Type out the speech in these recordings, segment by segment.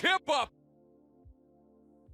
Kip up!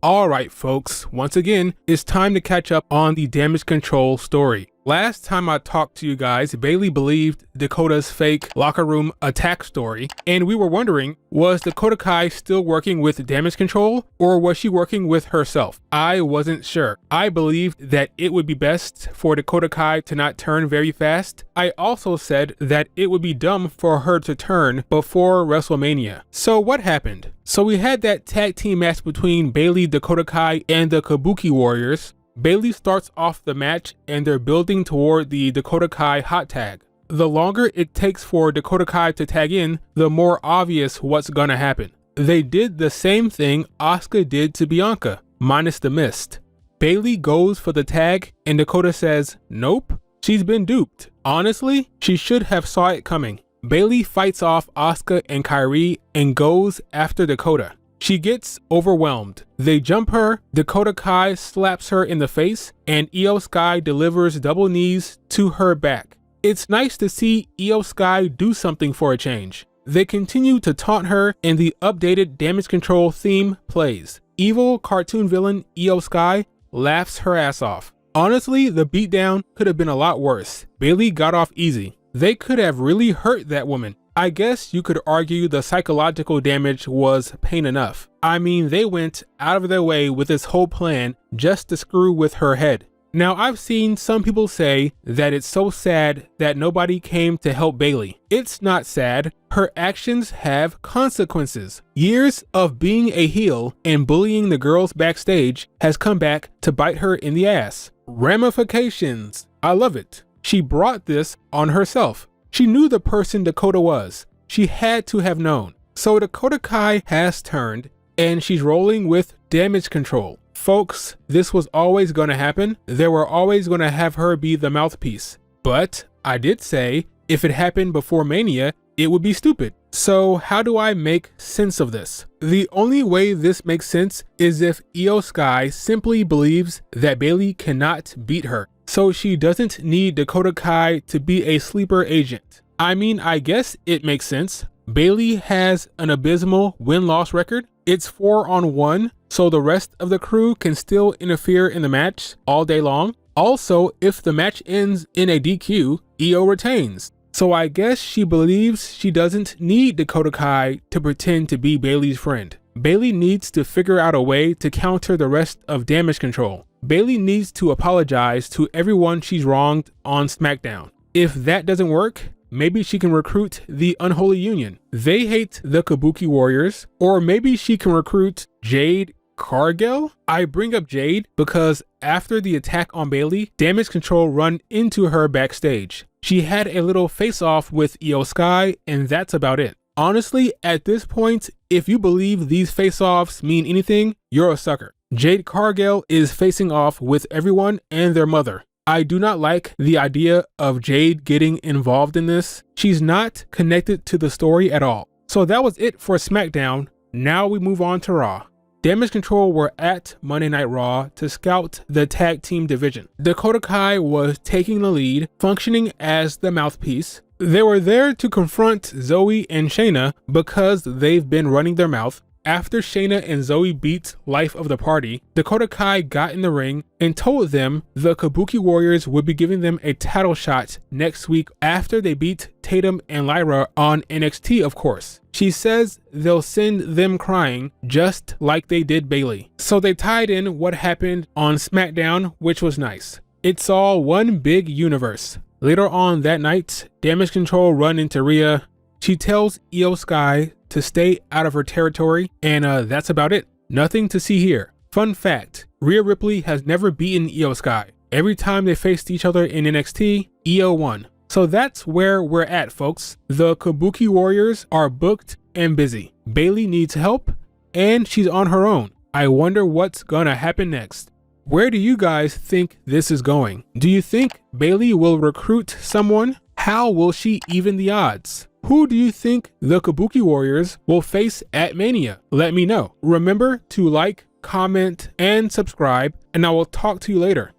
Alright folks, once again, it's time to catch up on the damage control story. Last time I talked to you guys, Bayley believed Dakota's fake locker room attack story, and we were wondering, was Dakota Kai still working with damage control, or was she working with herself? I wasn't sure. I believed that it would be best for Dakota Kai to not turn very fast. I also said that it would be dumb for her to turn before WrestleMania. So what happened? So we had that tag team match between Bayley, Dakota Kai, and the Kabuki Warriors. Bayley starts off the match and they're building toward the Dakota Kai hot tag. The longer it takes for Dakota Kai to tag in, the more obvious what's gonna happen. They did the same thing Asuka did to Bianca, minus the mist. Bayley goes for the tag and Dakota says, nope, she's been duped. Honestly, she should have saw it coming. Bayley fights off Asuka and Kairi and goes after Dakota. She gets overwhelmed. They jump her, Dakota Kai slaps her in the face, and Io Sky delivers double knees to her back. It's nice to see Io Sky do something for a change. They continue to taunt her and the updated damage control theme plays. Evil cartoon villain Io Sky laughs her ass off. Honestly, the beatdown could have been a lot worse. Bayley got off easy. They could have really hurt that woman. I guess you could argue the psychological damage was pain enough. I mean, they went out of their way with this whole plan just to screw with her head. Now, I've seen some people say that it's so sad that nobody came to help Bayley. It's not sad. Her actions have consequences. Years of being a heel and bullying the girls backstage has come back to bite her in the ass. Ramifications. I love it. She brought this on herself. She knew the person Dakota was. She had to have known. So Dakota Kai has turned and she's rolling with damage control. Folks, this was always going to happen. They were always going to have her be the mouthpiece. But I did say if it happened before Mania, it would be stupid. So how do I make sense of this? The only way this makes sense is if Io Sky simply believes that Bayley cannot beat her. So she doesn't need Dakota Kai to be a sleeper agent. I mean, I guess it makes sense. Bayley has an abysmal win-loss record. It's 4-on-1, so the rest of the crew can still interfere in the match all day long. Also, if the match ends in a DQ, Io retains. So I guess she believes she doesn't need Dakota Kai to pretend to be Bayley's friend. Bayley needs to figure out a way to counter the rest of damage control. Bayley needs to apologize to everyone she's wronged on SmackDown. If that doesn't work, maybe she can recruit the Unholy Union. They hate the Kabuki Warriors. Or maybe she can recruit Jade Cargill? I bring up Jade because after the attack on Bayley, damage control run into her backstage. She had a little face-off with Io Sky, and that's about it. Honestly, at this point, if you believe these face-offs mean anything, you're a sucker. Jade Cargill is facing off with everyone and their mother. I do not like the idea of Jade getting involved in this. She's not connected to the story at all. So that was it for SmackDown. Now we move on to Raw. Damage Control were at Monday Night Raw to scout the tag team division. Dakota Kai was taking the lead, functioning as the mouthpiece. They were there to confront Zoe and Shayna because they've been running their mouth. After Shayna and Zoe beat Life of the Party, Dakota Kai got in the ring and told them the Kabuki Warriors would be giving them a title shot next week after they beat Tatum and Lyra on NXT, of course. She says they'll send them crying just like they did Bayley. So they tied in what happened on SmackDown, which was nice. It's all one big universe. Later on that night, Damage Control run into Rhea. She tells Io Sky to stay out of her territory, and that's about it. Nothing to see here. Fun fact, Rhea Ripley has never beaten Io Sky. Every time they faced each other in NXT, Io won. So that's where we're at, folks. The Kabuki Warriors are booked and busy. Bayley needs help, and she's on her own. I wonder what's gonna happen next. Where do you guys think this is going? Do you think Bayley will recruit someone? How will she even the odds? Who do you think the Kabuki Warriors will face at Mania? Let me know. Remember to like, comment, and subscribe, and I will talk to you later.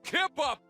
Kip up!